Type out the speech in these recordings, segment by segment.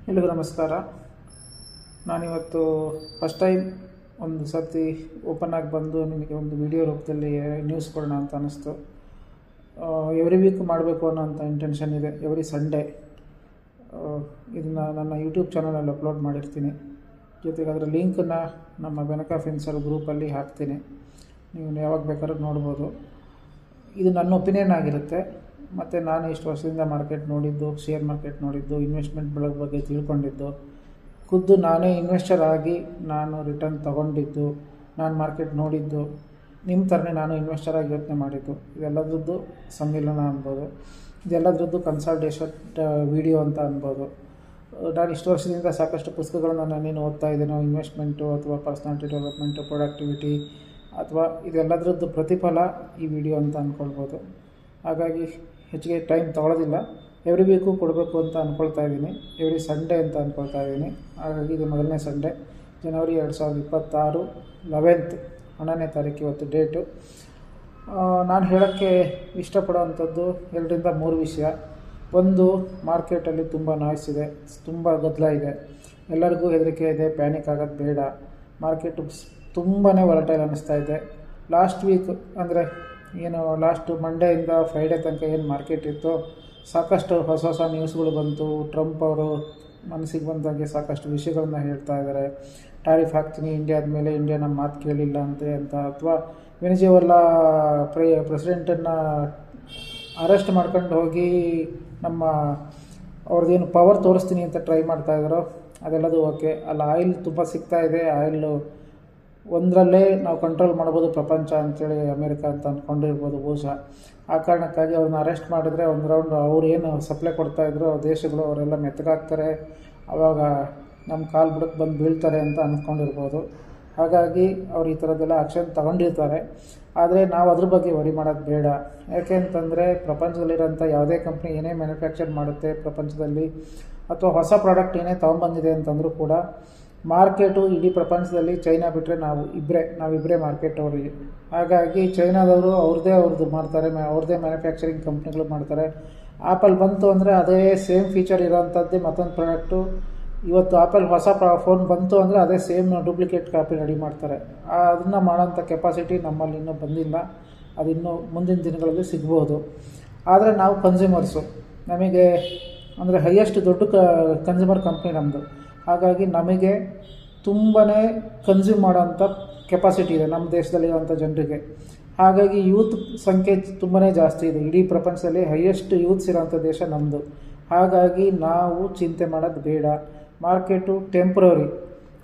ಎಲ್ರಿಗೂ ನಮಸ್ಕಾರ. ನಾನಿವತ್ತು ಫಸ್ಟ್ ಟೈಮ್ ಒಂದು ಸರ್ತಿ ಓಪನ್ ಆಗಿ ಬಂದು ನಿಮಗೆ ಒಂದು ವಿಡಿಯೋ ರೂಪದಲ್ಲಿ ನ್ಯೂಸ್ ಕೊಡೋಣ ಅಂತ ಅನ್ನಿಸ್ತು. ಎವ್ರಿ ವೀಕ್ ಮಾಡಬೇಕು ಅನ್ನೋಂಥ ಇಂಟೆನ್ಷನ್ ಇದೆ. ಎವ್ರಿ ಸಂಡೇ ಇದನ್ನು ನನ್ನ ಯೂಟ್ಯೂಬ್ ಚಾನಲಲ್ಲಿ ಅಪ್ಲೋಡ್ ಮಾಡಿರ್ತೀನಿ. ಜೊತೆಗೆ ಅದರ ಲಿಂಕನ್ನು ನಮ್ಮ ಬೆನಕ ಫಿನ್ಸರ್ ಗ್ರೂಪಲ್ಲಿ ಹಾಕ್ತೀನಿ. ನೀವು ಯಾವಾಗ ಬೇಕಾದ್ರೂ ನೋಡ್ಬೋದು. ಇದು ನನ್ನ ಒಪಿನಿಯನ್ ಆಗಿರುತ್ತೆ. ಮತ್ತು ನಾನು ಇಷ್ಟು ವರ್ಷದಿಂದ ಮಾರ್ಕೆಟ್ ನೋಡಿದ್ದು, ಶೇರ್ ಮಾರ್ಕೆಟ್ ನೋಡಿದ್ದು, ಇನ್ವೆಸ್ಟ್ಮೆಂಟ್ ಬಗ್ಗೆ ತಿಳ್ಕೊಂಡಿದ್ದು, ಖುದ್ದು ನಾನೇ ಇನ್ವೆಸ್ಟರ್ ಆಗಿ ನಾನು ರಿಟರ್ನ್ ತೊಗೊಂಡಿದ್ದು, ನಾನು ಮಾರ್ಕೆಟ್ ನೋಡಿದ್ದು, ನಿಮ್ಮ ಥರನೇ ನಾನು ಇನ್ವೆಸ್ಟರ್ ಆಗಿ ಯೋಚನೆ ಮಾಡಿದ್ದು, ಇದೆಲ್ಲದ್ರದ್ದು ಸಮ್ಮಿಲನ ಅನ್ಬೋದು. ಇದೆಲ್ಲದ್ರದ್ದು ಕನ್ಸಲ್ಟೇಷನ್ ವಿಡಿಯೋ ಅಂತ ಅನ್ಬೋದು. ನಾನು ಇಷ್ಟು ವರ್ಷದಿಂದ ಸಾಕಷ್ಟು ಪುಸ್ತಕಗಳನ್ನು ನಾನೇನು ಓದ್ತಾ ಇದ್ದೇನೋ, ಇನ್ವೆಸ್ಟ್ಮೆಂಟು ಅಥವಾ ಪರ್ಸ್ನಾಲಿಟಿ ಡೆವಲಪ್ಮೆಂಟು, ಪ್ರೊಡಕ್ಟಿವಿಟಿ ಅಥವಾ ಇದೆಲ್ಲದ್ರದ್ದು ಪ್ರತಿಫಲ ಈ ವಿಡಿಯೋ ಅಂತ ಅಂದ್ಕೊಳ್ಬೋದು. ಹಾಗಾಗಿ ಹೆಚ್ಚಿಗೆ ಟೈಮ್ ತೊಗೊಳ್ಳೋದಿಲ್ಲ. ಎವ್ರಿ ವೀಕು ಕೊಡಬೇಕು ಅಂತ ಅಂದ್ಕೊಳ್ತಾ ಇದ್ದೀನಿ. ಎವ್ರಿ ಸಂಡೇ ಅಂತ ಅಂದ್ಕೊಳ್ತಾ ಇದ್ದೀನಿ. ಹಾಗಾಗಿ ಇದು ಮೊದಲನೇ ಸಂಡೇ, ಜನವರಿ 2026, 11ನೇ ತಾರೀಕು ಇವತ್ತು ಡೇಟು. ನಾನು ಹೇಳೋಕ್ಕೆ ಇಷ್ಟಪಡೋವಂಥದ್ದು 2ರಿಂದ 3 ವಿಷಯ. ಒಂದು, ಮಾರ್ಕೆಟಲ್ಲಿ ತುಂಬ ನಾಯ್ಸ್ ಇದೆ, ತುಂಬ ಗದ್ದಲ ಇದೆ, ಎಲ್ಲರಿಗೂ ಹೆದರಿಕೆ ಇದೆ, ಪ್ಯಾನಿಕ್ ಆಗೋದು ಬೇಡ. ಮಾರ್ಕೆಟು ತುಂಬಾ ವಾಲಟೈಲ್ ಅನ್ನಿಸ್ತಾ ಇದೆ. ಲಾಸ್ಟ್ ವೀಕ್ ಅಂದರೆ ಏನು ಲಾಸ್ಟ್ ಮಂಡೆಯಿಂದ ಫ್ರೈಡೇ ತನಕ ಏನು ಮಾರ್ಕೆಟ್ ಇತ್ತು, ಸಾಕಷ್ಟು ಹೊಸ ನ್ಯೂಸ್ಗಳು ಬಂತು. ಟ್ರಂಪ್ ಅವರು ಮನಸ್ಸಿಗೆ ಬಂದಾಗೆ ಸಾಕಷ್ಟು ವಿಷಯಗಳನ್ನ ಹೇಳ್ತಾ ಇದ್ದಾರೆ. ಟ್ಯಾರಿಫ್ ಹಾಕ್ತೀನಿ ಇಂಡಿಯಾದ ಮೇಲೆ, ಇಂಡಿಯಾ ನಮ್ಮ ಮಾತು ಕೇಳಿಲ್ಲ ಅಂತ ಅಥವಾ ವೆನಿಜುವೆಲಾ ಪ್ರೆಸಿಡೆಂಟನ್ನು ಅರೆಸ್ಟ್ ಮಾಡ್ಕೊಂಡು ಹೋಗಿ ನಮ್ಮ ಅವ್ರದ್ದೇನು ಪವರ್ ತೋರಿಸ್ತೀನಿ ಅಂತ ಟ್ರೈ ಮಾಡ್ತಾ ಇದ್ದಾರೋ ಅದೆಲ್ಲದು ಓಕೆ. ಅಲ್ಲಿ ಆಯಿಲ್ ತುಂಬ ಸಿಗ್ತಾ ಇದೆ. ಆಯಿಲು ಒಂದರಲ್ಲೇ ನಾವು ಕಂಟ್ರೋಲ್ ಮಾಡ್ಬೋದು ಪ್ರಪಂಚ ಅಂಥೇಳಿ ಅಮೇರಿಕ ಅಂತ ಅಂದ್ಕೊಂಡಿರ್ಬೋದು ಬಹುಶಃ. ಆ ಕಾರಣಕ್ಕಾಗಿ ಅವ್ರನ್ನ ಅರೆಸ್ಟ್ ಮಾಡಿದ್ರೆ ಒಂದು ರೌಂಡ್ ಅವ್ರು ಏನು ಸಪ್ಲೈ ಕೊಡ್ತಾಯಿದ್ರು ದೇಶಗಳು, ಅವರೆಲ್ಲ ಮೆತ್ತಗಾಗ್ತಾರೆ, ಆವಾಗ ನಮ್ಮ ಕಾಲು ಬುಡಕ್ಕೆ ಬಂದು ಬೀಳ್ತಾರೆ ಅಂತ ಅಂದ್ಕೊಂಡಿರ್ಬೋದು. ಹಾಗಾಗಿ ಅವ್ರು ಈ ಥರದ್ದೆಲ್ಲ ಆ್ಯಕ್ಷನ್ ತಗೊಂಡಿರ್ತಾರೆ. ಆದರೆ ನಾವು ಅದ್ರ ಬಗ್ಗೆ ವರಿ ಮಾಡೋದು ಬೇಡ. ಯಾಕೆ ಅಂತಂದರೆ ಪ್ರಪಂಚದಲ್ಲಿರೋಂಥ ಯಾವುದೇ ಕಂಪ್ನಿ ಏನೇ ಮ್ಯಾನುಫ್ಯಾಕ್ಚರ್ ಮಾಡುತ್ತೆ ಪ್ರಪಂಚದಲ್ಲಿ, ಅಥವಾ ಹೊಸ ಪ್ರಾಡಕ್ಟ್ ಏನೇ ತೊಗೊಂಬಂದಿದೆ ಅಂತಂದರೂ ಕೂಡ ಮಾರ್ಕೆಟು ಇಡೀ ಪ್ರಪಂಚದಲ್ಲಿ ಚೈನಾ ಬಿಟ್ಟರೆ ನಾವಿಬ್ಬರೇ ಮಾರ್ಕೆಟ್ ಅವರಿಗೆ. ಹಾಗಾಗಿ ಚೈನಾದವರು ಅವ್ರದ್ದು ಮಾಡ್ತಾರೆ, ಅವ್ರದ್ದೇ ಮ್ಯಾನುಫ್ಯಾಕ್ಚರಿಂಗ್ ಕಂಪ್ನಿಗಳು ಮಾಡ್ತಾರೆ. ಆ್ಯಪಲ್ ಬಂತು ಅಂದರೆ ಅದೇ ಸೇಮ್ ಫೀಚರ್ ಇರೋವಂಥದ್ದೇ ಮತ್ತೊಂದು ಪ್ರಾಡಕ್ಟು. ಇವತ್ತು ಆ್ಯಪಲ್ ಹೊಸ ಫೋನ್ ಬಂತು ಅಂದರೆ ಅದೇ ಸೇಮ್ ಡೂಪ್ಲಿಕೇಟ್ ಕಾಪಿ ರೆಡಿ ಮಾಡ್ತಾರೆ. ಅದನ್ನು ಮಾಡೋಂಥ ಕೆಪಾಸಿಟಿ ನಮ್ಮಲ್ಲಿ ಇನ್ನೂ ಬಂದಿಲ್ಲ. ಅದಿನ್ನೂ ಮುಂದಿನ ದಿನಗಳಲ್ಲಿ ಸಿಗ್ಬೋದು. ಆದರೆ ನಾವು ಕನ್ಸ್ಯೂಮರ್ಸು, ನಮಗೆ ಅಂದರೆ ಹೈಯೆಸ್ಟ್ ದೊಡ್ಡ ಕನ್ಸ್ಯೂಮರ್ ಕಂಪ್ನಿ ನಮ್ಮದು. ಹಾಗಾಗಿ ನಮಗೆ ತುಂಬಾ ಕನ್ಸ್ಯೂಮ್ ಮಾಡೋಂಥ ಕೆಪಾಸಿಟಿ ಇದೆ ನಮ್ಮ ದೇಶದಲ್ಲಿರುವಂಥ ಜನರಿಗೆ. ಹಾಗಾಗಿ ಯೂತ್ ಸಂಖ್ಯೆ ತುಂಬಾ ಜಾಸ್ತಿ ಇದೆ. ಇಡೀ ಪ್ರಪಂಚದಲ್ಲಿ ಹೈಯೆಸ್ಟ್ ಯೂತ್ಸ್ ಇರೋಂಥ ದೇಶ ನಮ್ಮದು. ಹಾಗಾಗಿ ನಾವು ಚಿಂತೆ ಮಾಡೋದು ಬೇಡ. Market temporary.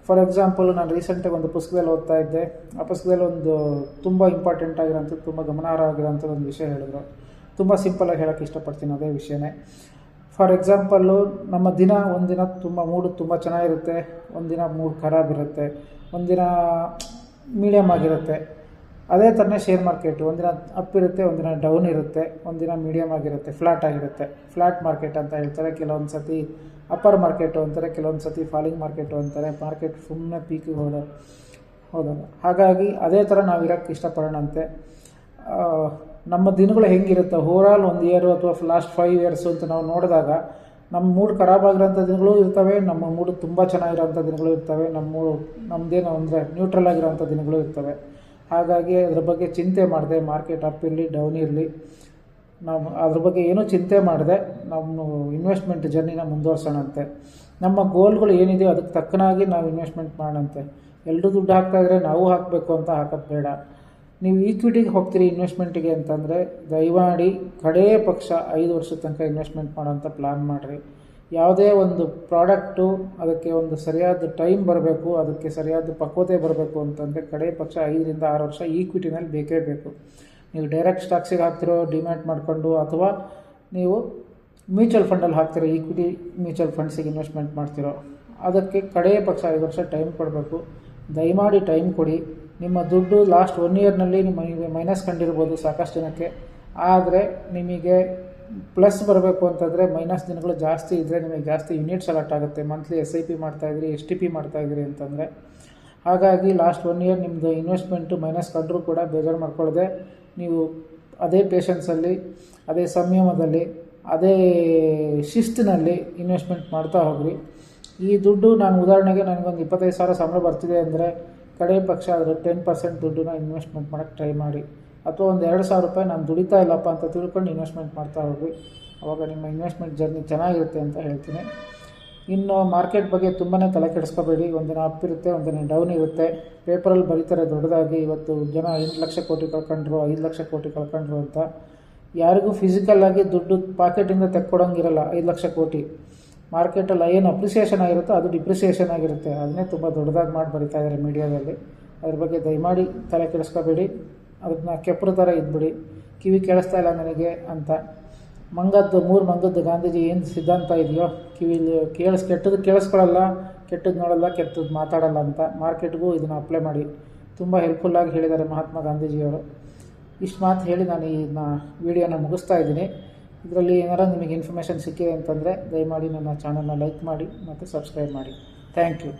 ಫಾರ್ ಎಕ್ಸಾಂಪಲ್, ನಾನು ರೀಸೆಂಟಾಗಿ ಒಂದು ಪುಸ್ತಕದಲ್ಲಿ ಓದ್ತಾ ಇದ್ದೆ. ಆ ಪುಸ್ತಕದಲ್ಲಿ ಒಂದು ತುಂಬ ಇಂಪಾರ್ಟೆಂಟ್ ಆಗಿರೋಂಥದ್ದು, ತುಂಬ ಗಮನಾರ್ಹ ಆಗಿರೋಂಥದ್ದು ಒಂದು ವಿಷಯ ಹೇಳಿದ್ರು. ತುಂಬ ಸಿಂಪಲಾಗಿ ಹೇಳೋಕ್ಕೆ ಇಷ್ಟಪಡ್ತೀನಿ ಅದೇ ವಿಷಯನೇ. ಫಾರ್ ಎಕ್ಸಾಂಪಲ್ಲು, ನಮ್ಮ ಒಂದಿನ ತುಂಬ ಮೂಡು ತುಂಬ ಚೆನ್ನಾಗಿರುತ್ತೆ, ಒಂದಿನ ಮೂಡ್ ಖರಾಬ್ ಇರುತ್ತೆ, ಒಂದಿನ ಮೀಡಿಯಮ್ ಆಗಿರುತ್ತೆ. ಅದೇ ಥರನೇ ಶೇರ್ ಮಾರ್ಕೆಟು ಒಂದಿನ ಅಪ್ ಇರುತ್ತೆ, ಒಂದಿನ ಡೌನ್ ಇರುತ್ತೆ, ಒಂದಿನ ಮೀಡಿಯಮ್ ಆಗಿರುತ್ತೆ, ಫ್ಲ್ಯಾಟ್ ಆಗಿರುತ್ತೆ. ಫ್ಲ್ಯಾಟ್ ಮಾರ್ಕೆಟ್ ಅಂತ ಹೇಳ್ತಾರೆ. ಕೆಲವೊಂದು ಸತಿ ಅಪ್ಪರ್ ಮಾರ್ಕೆಟು ಅಂತಾರೆ, ಕೆಲವೊಂದು ಸತಿ ಫಾಲಿಂಗ್ ಮಾರ್ಕೆಟು ಅಂತಾರೆ. ಮಾರ್ಕೆಟ್ ಸುಮ್ಮನೆ ಪೀಕಿಗೆ ಹೋದಾಗ. ಹಾಗಾಗಿ ಅದೇ ಥರ ನಾವು ಇರೋಕ್ಕೆ ಇಷ್ಟಪಡೋಣಂತೆ. ನಮ್ಮ ದಿನಗಳು ಹೆಂಗಿರುತ್ತೆ ಓವರಾಲ್ 1 ಇಯರು ಅಥವಾ ಲಾಸ್ಟ್ 5 ಇಯರ್ಸು ಅಂತ ನಾವು ನೋಡಿದಾಗ, ನಮ್ಮ ಮೂಡ್ ಖರಾಬ್ ಆಗಿರೋಂಥ ದಿನಗಳು ಇರ್ತವೆ, ನಮ್ಮ ಮೂಡ್ ತುಂಬ ಚೆನ್ನಾಗಿರೋಂಥ ದಿನಗಳು ಇರ್ತವೆ, ನಮ್ಮದೇನು ಅಂದರೆ ನ್ಯೂಟ್ರಲ್ ಆಗಿರೋಂಥ ದಿನಗಳು ಇರ್ತವೆ. ಹಾಗಾಗಿ ಅದ್ರ ಬಗ್ಗೆ ಚಿಂತೆ ಮಾಡದೆ, ಮಾರ್ಕೆಟ್ ಅಪ್ ಇರಲಿ ಡೌನ್ ಇರಲಿ, ನಾವು ಅದ್ರ ಬಗ್ಗೆ ಏನೂ ಚಿಂತೆ ಮಾಡದೆ ನಮ್ಮ ಇನ್ವೆಸ್ಟ್ಮೆಂಟ್ ಜರ್ನಿನ ಮುಂದುವರ್ಸೋಣಂತೆ. ನಮ್ಮ ಗೋಲ್ಗಳು ಏನಿದೆಯೋ ಅದಕ್ಕೆ ತಕ್ಕನಾಗಿ ನಾವು ಇನ್ವೆಸ್ಟ್ಮೆಂಟ್ ಮಾಡೋಣಂತೆ. ಎಲ್ಲರೂ ದುಡ್ಡು ಹಾಕ್ತಾಯಿದ್ರೆ ನಾವು ಹಾಕಬೇಕು ಅಂತ ಹಾಕೋದು ಬೇಡ. ನೀವು ಈಕ್ವಿಟಿಗೆ ಹೋಗ್ತೀರಿ ಇನ್ವೆಸ್ಟ್ಮೆಂಟಿಗೆ ಅಂತಂದರೆ ದಯಮಾಡಿ ಕಡೇ ಪಕ್ಷ 5 ವರ್ಷದ ತನಕ ಇನ್ವೆಸ್ಟ್ಮೆಂಟ್ ಮಾಡೋಂಥ ಪ್ಲ್ಯಾನ್ ಮಾಡಿರಿ. ಯಾವುದೇ ಒಂದು ಪ್ರಾಡಕ್ಟು ಅದಕ್ಕೆ ಒಂದು ಸರಿಯಾದ ಟೈಮ್ ಬರಬೇಕು, ಅದಕ್ಕೆ ಸರಿಯಾದ ಪಕ್ವತೆ ಬರಬೇಕು ಅಂತಂದರೆ ಕಡೇ ಪಕ್ಷ 5ರಿಂದ 6 ವರ್ಷ ಈಕ್ವಿಟಿನಲ್ಲಿ ಬೇಕೇ ಬೇಕು. ನೀವು ಡೈರೆಕ್ಟ್ ಸ್ಟಾಕ್ಸಿಗೆ ಹಾಕ್ತಿರೋ ಡಿಮ್ಯಾಟ್ ಮಾಡಿಕೊಂಡು, ಅಥವಾ ನೀವು ಮ್ಯೂಚುವಲ್ ಫಂಡಲ್ಲಿ ಹಾಕ್ತಿರೋ ಈಕ್ವಿಟಿ ಮ್ಯೂಚುವಲ್ ಫಂಡ್ಸಿಗೆ ಇನ್ವೆಸ್ಟ್ಮೆಂಟ್ ಮಾಡ್ತಿರೋ, ಅದಕ್ಕೆ ಕಡೇ ಪಕ್ಷ 5 ವರ್ಷ ಟೈಮ್ ಕೊಡಬೇಕು. ದಯಮಾಡಿ ಟೈಮ್ ಕೊಡಿ. ನಿಮ್ಮ ದುಡ್ಡು ಲಾಸ್ಟ್ 1 ಇಯರ್ನಲ್ಲಿ ನಿಮಗೆ ಮೈನಸ್ ಕಂಡಿರ್ಬೋದು ಸಾಕಷ್ಟು ಜನಕ್ಕೆ. ಆದರೆ ನಿಮಗೆ ಪ್ಲಸ್ ಬರಬೇಕು ಅಂತಂದರೆ ಮೈನಸ್ ದಿನಗಳು ಜಾಸ್ತಿ ಇದ್ದರೆ ನಿಮಗೆ ಜಾಸ್ತಿ ಯೂನಿಟ್ಸ್ ಅಲಾಟ್ ಆಗುತ್ತೆ. ಮಂತ್ಲಿ SIP ಮಾಡ್ತಾಯಿದ್ರಿ, STP ಮಾಡ್ತಾಯಿದ್ರಿ ಅಂತಂದರೆ. ಹಾಗಾಗಿ ಲಾಸ್ಟ್ 1 ಇಯರ್ ನಿಮ್ಮದು ಇನ್ವೆಸ್ಟ್ಮೆಂಟು ಮೈನಸ್ ಕಂಡ್ರೂ ಕೂಡ ಬೇಜಾರು ಮಾಡ್ಕೊಳ್ಳದೆ ನೀವು ಅದೇ ಪೇಷನ್ಸಲ್ಲಿ, ಅದೇ ಸಂಯಮದಲ್ಲಿ, ಅದೇ ಶಿಸ್ತಿನಲ್ಲಿ ಇನ್ವೆಸ್ಟ್ಮೆಂಟ್ ಮಾಡ್ತಾ ಹೋಗ್ರಿ. ಈ ದುಡ್ಡು ನಾನು ಉದಾಹರಣೆಗೆ ನನಗೊಂದು 25,000 ಸಂಬಳ ಬರ್ತಿದೆ ಅಂದರೆ ಕಡೆ ಪಕ್ಷ ಅದರ 10% ದುಡ್ಡನ್ನ ಇನ್ವೆಸ್ಟ್ಮೆಂಟ್ ಮಾಡೋಕ್ಕೆ ಟ್ರೈ ಮಾಡಿ. ಅಥವಾ ಒಂದು 2,000 ರೂಪಾಯಿ ನಾನು ದುಡಿತಾ ಇಲ್ಲಪ್ಪ ಅಂತ ತಿಳ್ಕೊಂಡು ಇನ್ವೆಸ್ಟ್ಮೆಂಟ್ ಮಾಡ್ತಾ ಹೋಗಿ. ಆವಾಗ ನಿಮ್ಮ ಇನ್ವೆಸ್ಟ್ಮೆಂಟ್ ಜರ್ನಿ ಚೆನ್ನಾಗಿರುತ್ತೆ ಅಂತ ಹೇಳ್ತೀನಿ. ಇನ್ನು ಮಾರ್ಕೆಟ್ ಬಗ್ಗೆ ತುಂಬಾ ತಲೆ ಕೆಡಿಸ್ಕೋಬೇಡಿ. ಒಂದಿನ ಅಪ್ ಇರುತ್ತೆ, ಒಂದಿನ ಡೌನ್ ಇರುತ್ತೆ. ಪೇಪರಲ್ಲಿ ಬರೀತಾರೆ ದೊಡ್ಡದಾಗಿ, ಇವತ್ತು ಜನ 8 ಲಕ್ಷ ಕೋಟಿ ಕಳ್ಕೊಂಡ್ರು, 5 ಲಕ್ಷ ಕೋಟಿ ಕಳ್ಕೊಂಡ್ರು ಅಂತ. ಯಾರಿಗೂ ಫಿಸಿಕಲ್ಲಾಗಿ ದುಡ್ಡು ಪಾಕೆಟಿಂದ ತೆಕ್ಕೊಡೋಂಗಿರಲ್ಲ 5 ಲಕ್ಷ ಕೋಟಿ. ಮಾರ್ಕೆಟಲ್ಲಿ ಏನು ಅಪ್ರಿಸಿಯೇಷನ್ ಆಗಿರುತ್ತೋ ಅದು ಡಿಪ್ರಿಸಿಯೇಷನ್ ಆಗಿರುತ್ತೆ. ಅದನ್ನೇ ತುಂಬ ದೊಡ್ಡದಾಗಿ ಮಾಡಿ ಬರೀತಾ ಇದ್ದಾರೆ ಮೀಡಿಯಾದಲ್ಲಿ. ಅದ್ರ ಬಗ್ಗೆ ದಯಮಾಡಿ ತಲೆ ಕೆಡಿಸ್ಕೋಬೇಡಿ. ಅದನ್ನ ಕೆಪ್ಪರ ಥರ ಇದ್ಬಿಡಿ. ಕಿವಿ ಕೇಳಿಸ್ತಾ ಇಲ್ಲ ನನಗೆ ಅಂತ. ಮೂರು ಮಂಗದ್ದು ಗಾಂಧೀಜಿ ಏನು ಸಿದ್ಧಾಂತ ಇದೆಯೋ ಕಿವಿಲಿ ಕೆಟ್ಟದ್ದು ಕೇಳಿಸ್ಕೊಳ್ಳಲ್ಲ, ಕೆಟ್ಟದ್ದು ನೋಡಲ್ಲ, ಕೆಟ್ಟದ್ದು ಮಾತಾಡಲ್ಲ ಅಂತ. ಮಾರ್ಕೆಟ್ಗೂ ಇದನ್ನು ಅಪ್ಲೈ ಮಾಡಿ. ತುಂಬ ಹೆಲ್ಪ್ಫುಲ್ಲಾಗಿ ಹೇಳಿದ್ದಾರೆ ಮಹಾತ್ಮ ಗಾಂಧೀಜಿಯವರು. ಇಷ್ಟು ಮಾತು ಹೇಳಿ ನಾನು ಈ ವಿಡಿಯೋನ ಮುಗಿಸ್ತಾ ಇದ್ದೀನಿ. ಇದರಲ್ಲಿ ಏನಾರು ನಿಮಗೆ ಇನ್ಫಾರ್ಮೇಷನ್ ಸಿಕ್ಕಿದೆ ಅಂತಂದರೆ ದಯಮಾಡಿ ನನ್ನ ಚಾನಲ್ನ ಲೈಕ್ ಮಾಡಿ ಮತ್ತು ಸಬ್ಸ್ಕ್ರೈಬ್ ಮಾಡಿ. Thank you.